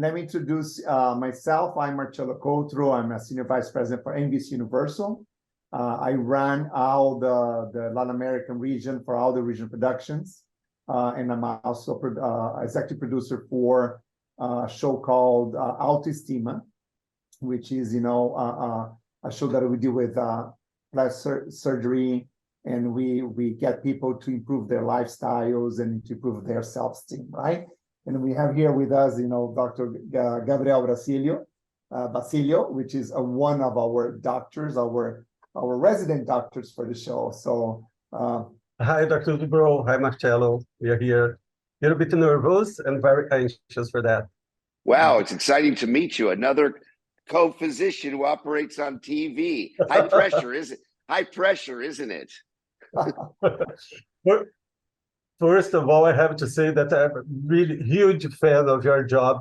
let me introduce myself. I'm Marcelo Coutro. I'm a Senior Vice President for NBC Universal. I run all the Latin American region for all the regional productions. And I'm also executive producer for a show called Alta Estima, which is, a show that we deal with plastic surgery, and we get people to improve their lifestyles and to improve their self-esteem, right? And we have here with us, Dr. Gabriel Basílio, which is one of our doctors, our resident doctors for the show. So, hi, Dr. Dubrow. Hi, Marcelo. We are here. A little bit nervous and very anxious for that. Wow, it's exciting to meet you. Another co-physician who operates on TV. High pressure, isn't it? First of all, I have to say that I'm a really huge fan of your job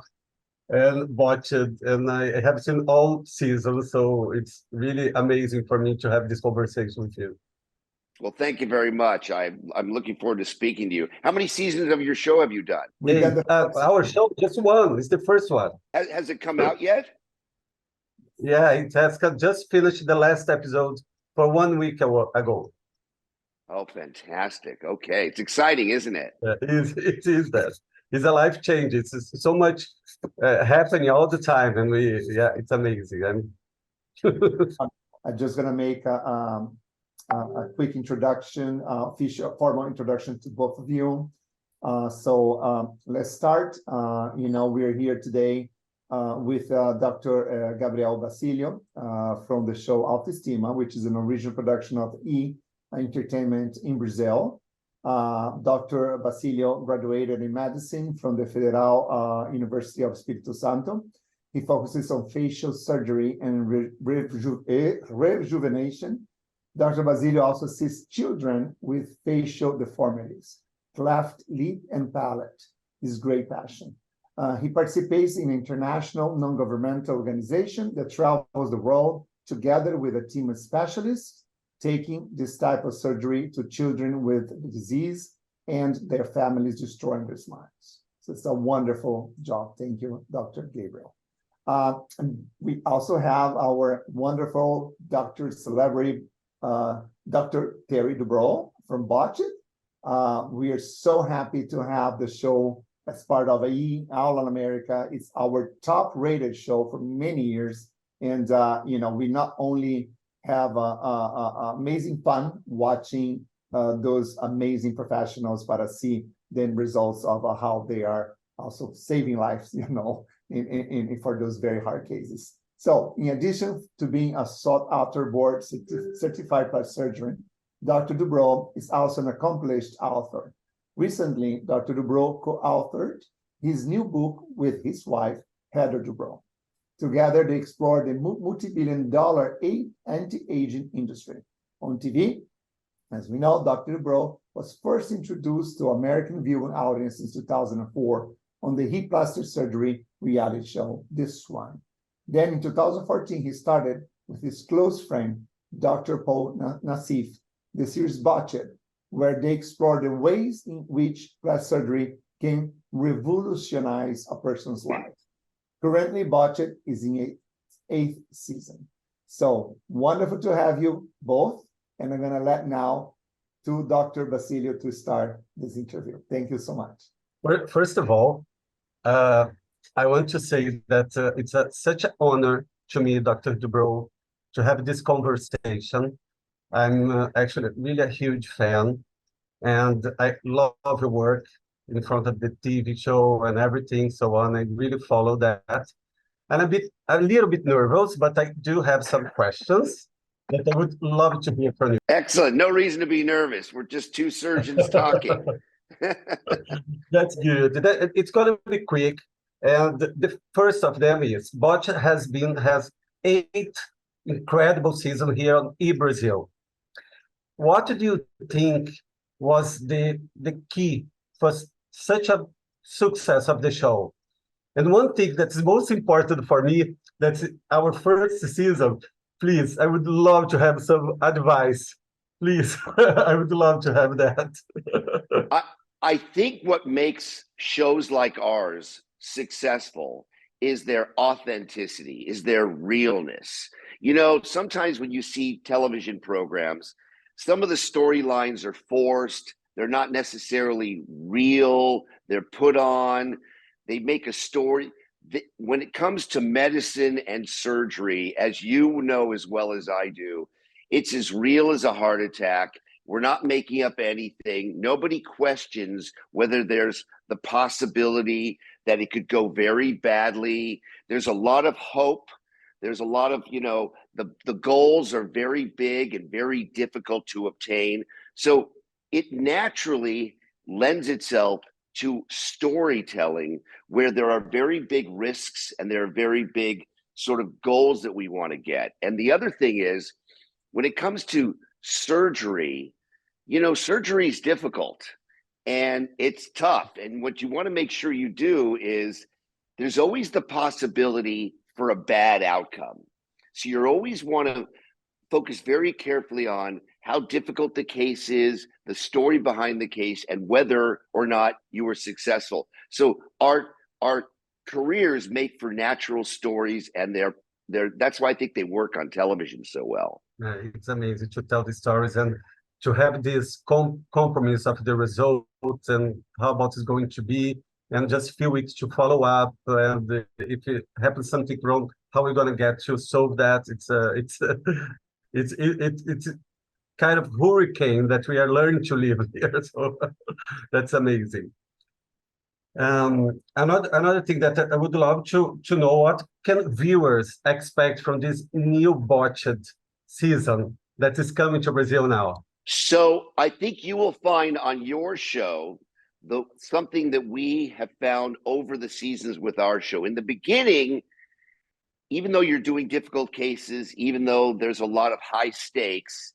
and Botched, and I have seen all seasons, so it's really amazing for me to have this conversation with you. Well, thank you very much. I'm looking forward to speaking to you. How many seasons of your show have you done? Our show, just one. It's the first one. Has it come out yet? Yeah, it has just finished the last episode for 1 week ago. Oh, fantastic. Okay. It's exciting, isn't it? It is that. It's a life change. It's so much happening all the time. And it's amazing. I'm just going to make a quick introduction, formal introduction to both of you. So let's start. We're here today with Dr. Gabriel Basílio from the show Alta Estima, which is an original production of Entertainment in Brazil. Dr. Basílio graduated in medicine from the Federal University of Espírito Santo. He focuses on facial surgery and rejuvenation. Dr. Basílio also assists children with facial deformities, cleft lip and palate, his great passion. He participates in an international non-governmental organization that travels the world together with a team of specialists, taking this type of surgery to children with the disease and their families, destroying their smiles. So it's a wonderful job. Thank you, Dr. Gabriel. And we also have our wonderful doctor celebrity, Dr. Terry Dubrow from Botched. We are so happy to have the show as part of All in America. It's our top-rated show for many years. And, we not only have amazing fun watching those amazing professionals, but I see the results of how they are also saving lives, for those very hard cases. So in addition to being a sought-after board certified plastic surgeon, Dr. Dubrow is also an accomplished author. Recently, Dr. Dubrow co-authored his new book with his wife, Heather Dubrow. Together, they explore the multi-billion-dollar anti-aging industry. On TV, as we know, Dr. Dubrow was first introduced to American viewing audience in 2004 on the hip plastic surgery reality show, This One. Then in 2014, he started with his close friend, Dr. Paul Nassif, the series Botched, where they explore the ways in which plastic surgery can revolutionize a person's life. Currently, Botched is in its 8th season. So wonderful to have you both. And I'm going to let now to Dr. Basílio to start this interview. Thank you so much. First of all, I want to say that it's such an honor to me, Dr. Dubrow, to have this conversation. I'm actually really a huge fan, and I love your work in front of the TV show and everything, so on. I really follow that. And a little bit nervous, but I do have some questions that I would love to hear from you. Excellent. No reason to be nervous. We're just two surgeons talking. That's good. It's going to be quick. And the first of them is, Botched has 8 incredible seasons here on Brazil. What do you think was the key for such a success of the show? And one thing that's most important for me, that's our first season. Please, I would love to have some advice. Please, I would love to have that. I think what makes shows like ours successful is their authenticity, is their realness. You know, sometimes when you see television programs, some of the storylines are forced. They're not necessarily real. They're put on. They make a story. When it comes to medicine and surgery, as you know as well as I do, it's as real as a heart attack. We're not making up anything. Nobody questions whether there's the possibility that it could go very badly. There's a lot of hope. There's a lot of, you know, the goals are very big and very difficult to obtain. So it naturally lends itself to storytelling where there are very big risks and there are very big sort of goals that we want to get. And the other thing is, when it comes to surgery, you know, surgery is difficult and it's tough. And what you want to make sure you do is there's always the possibility for a bad outcome. So you always want to focus very carefully on how difficult the case is, the story behind the case, and whether or not you were successful. So our careers make for natural stories, and that's why I think they work on television so well. It's amazing to tell the stories and to have this compromise of the results and how about it's going to be, and just a few weeks to follow up. And if it happens something wrong, how we're going to get to solve that. It's kind of hurricane that we are learning to live here. So that's amazing. Another thing that I would love to know, what can viewers expect from this new Botched season that is coming to Brazil now? So I think you will find on your show something that we have found over the seasons with our show. In the beginning, even though you're doing difficult cases, even though there's a lot of high stakes,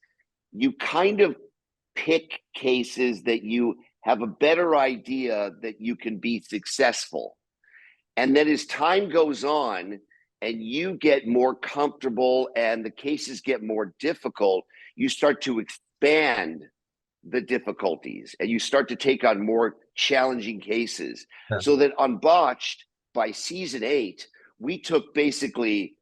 you kind of pick cases that you have a better idea that you can be successful. And then as time goes on and you get more comfortable and the cases get more difficult, you start to expand the difficulties and you start to take on more challenging cases. Yeah. So that on Botched, by season 8, we took basically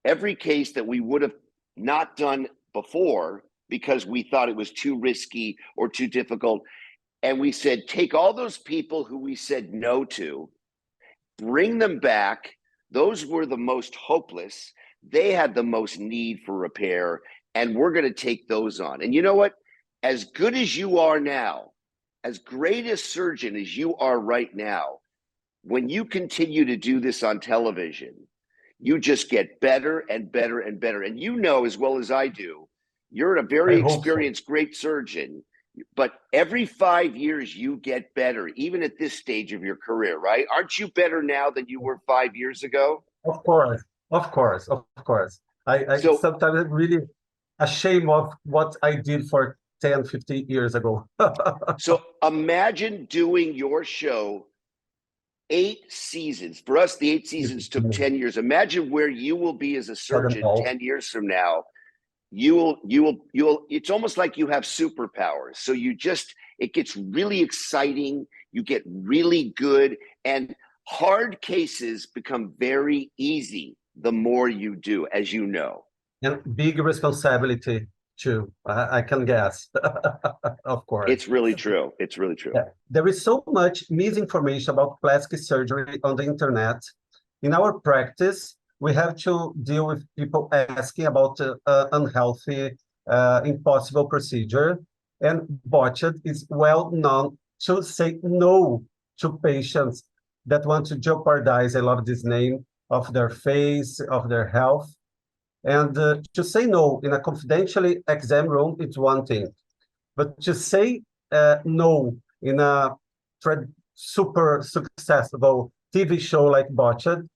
every case that we would have not done before because we thought it was too risky or too difficult. And we said, take all those people who we said no to, bring them back. Those were the most hopeless. They had the most need for repair. And we're going to take those on. And you know what? As good as you are now, as great a surgeon as you are right now, when you continue to do this on television, you just get better and better and better. And you know as well as I do, you're a very experienced, great surgeon, but every 5 years you get better, even at this stage of your career, right? Aren't you better now than you were 5 years ago? Of course. I sometimes really ashamed of what I did for 10, 15 years ago. So imagine doing your show 8 seasons. For us, the 8 seasons took 10 years. Imagine where you will be as a surgeon 10 years from now. You'll it's almost like you have superpowers. So it gets really exciting. You get really good, and hard cases become very easy the more you do, as you know. And big responsibility too, I can guess. Of course. It's really true. It's really true. Yeah. There is so much misinformation about plastic surgery on the internet. In our practice, we have to deal with people asking about unhealthy, impossible procedure. And Botched is well known to say no to patients that want to jeopardize, I love this name, of their face, of their health. And to say no in a confidentially exam room, it's one thing. But to say no in a super successful TV show like Botched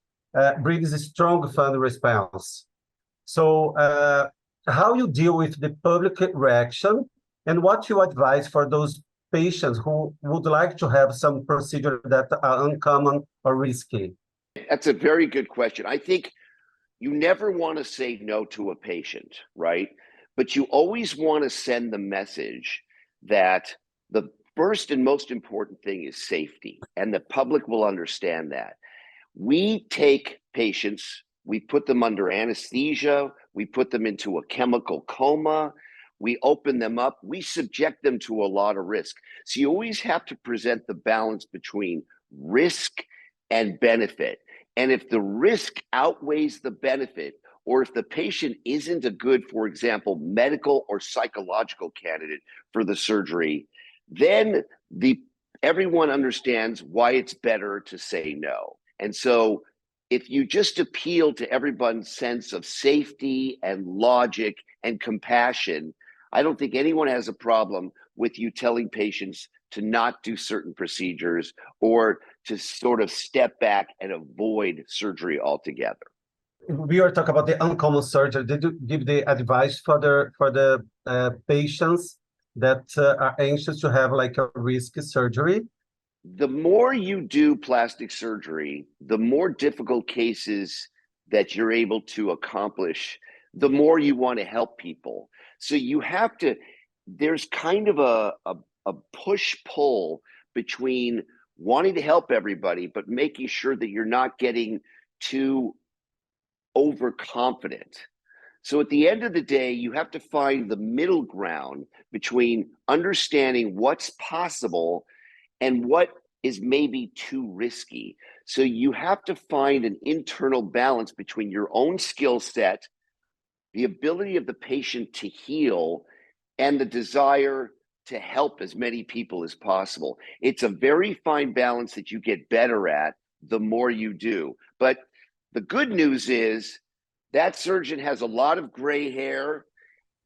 brings a strong fan response. So how you deal with the public reaction and what you advise for those patients who would like to have some procedure that are uncommon or risky? That's a very good question. I think you never want to say no to a patient, right? But you always want to send the message that the first and most important thing is safety, and the public will understand that. We take patients, we put them under anesthesia, we put them into a chemical coma, we open them up, we subject them to a lot of risk. So you always have to present the balance between risk and benefit. And if the risk outweighs the benefit, or if the patient isn't a good, for example, medical or psychological candidate for the surgery, then everyone understands why it's better to say no. And so if you just appeal to everyone's sense of safety and logic and compassion, I don't think anyone has a problem with you telling patients to not do certain procedures or to sort of step back and avoid surgery altogether. We are talking about the uncommon surgery. Did you give the advice for the patients that are anxious to have like a risky surgery? The more you do plastic surgery, the more difficult cases that you're able to accomplish, the more you want to help people. So you have to, there's kind of a push-pull between wanting to help everybody, but making sure that you're not getting too overconfident. So at the end of the day, you have to find the middle ground between understanding what's possible and what is maybe too risky. So you have to find an internal balance between your own skill set, the ability of the patient to heal, and the desire to help as many people as possible. It's a very fine balance that you get better at the more you do. But the good news is that surgeon has a lot of gray hair.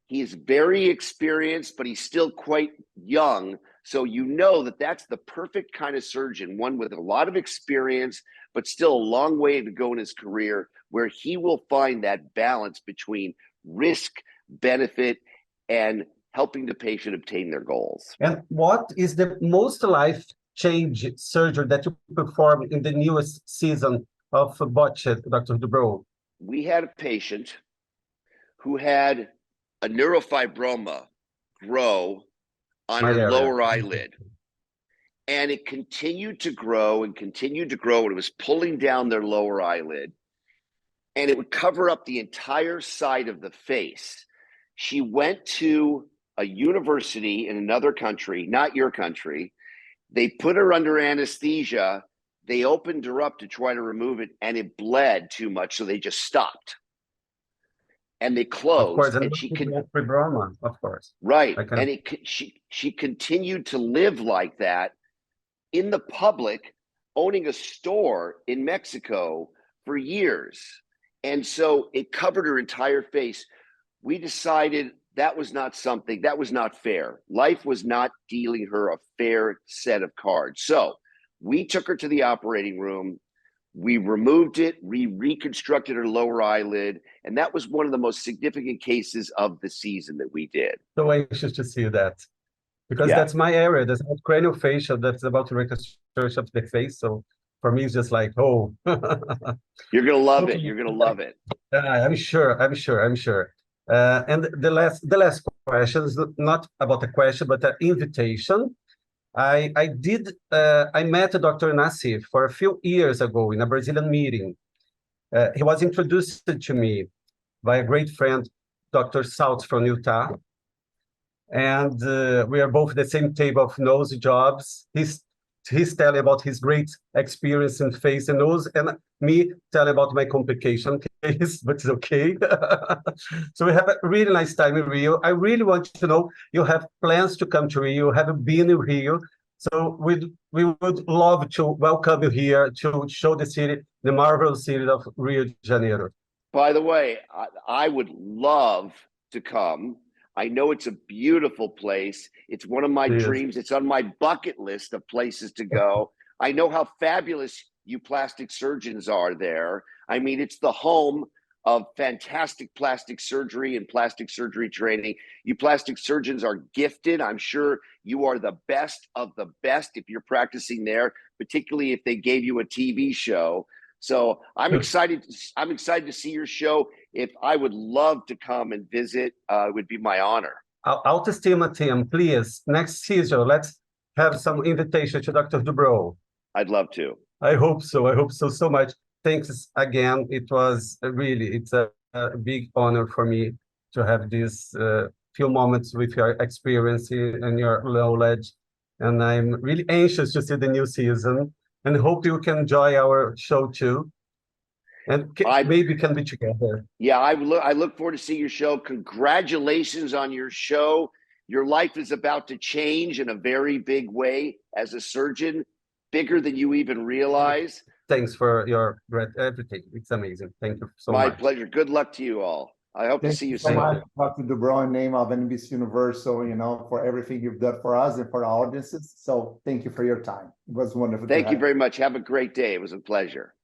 He's very experienced, but he's still quite young. So you know that that's the perfect kind of surgeon, one with a lot of experience, but still a long way to go in his career, where he will find that balance between risk, benefit, and helping the patient obtain their goals. And what is the most life-changing surgery that you performed in the newest season of Botched, Dr. Dubrow? We had a patient who had a neurofibroma grow on her lower eyelid. And it continued to grow and continued to grow, and it was pulling down their lower eyelid. And it would cover up the entire side of the face. She went to a university in another country, not your country. They put her under anesthesia. They opened her up to try to remove it, and it bled too much, so they just stopped. And they closed. Of course, and she could fibroma, of course. Right, and she continued to live like that in the public, owning a store in Mexico for years. And so it covered her entire face. We decided that was not fair. Life was not dealing her a fair set of cards. So we took her to the operating room. We removed it, we reconstructed her lower eyelid, and that was one of the most significant cases of the season that we did. So anxious to see that, because that's my area. There's craniofacial, that's about reconstruction of the face. So for me, it's just like, oh. You're gonna love it. You're gonna love it. I'm sure. And the last question is not about a question, but an invitation. I met Dr. Nassif for a few years ago in a Brazilian meeting. He was introduced to me by a great friend, Dr. Saltz from Utah. And we are both the same table of nose jobs. He's telling about his great experience in face and nose, and me telling about my complication case, but it's okay. So we have a really nice time in Rio. I really want to know, you have plans to come to Rio, have been in Rio. So we would love to welcome you here to show the city, the marvelous city of Rio de Janeiro. By the way, I would love to come. I know it's a beautiful place. It's one of my dreams. It's on my bucket list of places to go. I know how fabulous you plastic surgeons are there. I mean, it's the home of fantastic plastic surgery and plastic surgery training. You plastic surgeons are gifted. I'm sure you are the best of the best if you're practicing there, particularly if they gave you a TV show. So I'm excited. I'm excited to see your show. If I would love to come and visit, it would be my honor. Alta Estima team, please, next season, let's have some invitation to Dr. Dubrow. I'd love to. I hope so. I hope so so much. Thanks again. It was it's a big honor for me to have these few moments with your experience and your knowledge. And I'm really anxious to see the new season and hope you can enjoy our show too. And maybe can be together. Yeah, I look forward to seeing your show. Congratulations on your show. Your life is about to change in a very big way as a surgeon, bigger than you even realize. Thanks for your everything. It's amazing. Thank you so much. My pleasure. Good luck to you all. I hope to see you soon. Thank you so much, Dr. Dubrow, in name of NBC Universal, for everything you've done for us and for our audiences. So thank you for your time. It was wonderful. Thank you very much. Have a great day. It was a pleasure.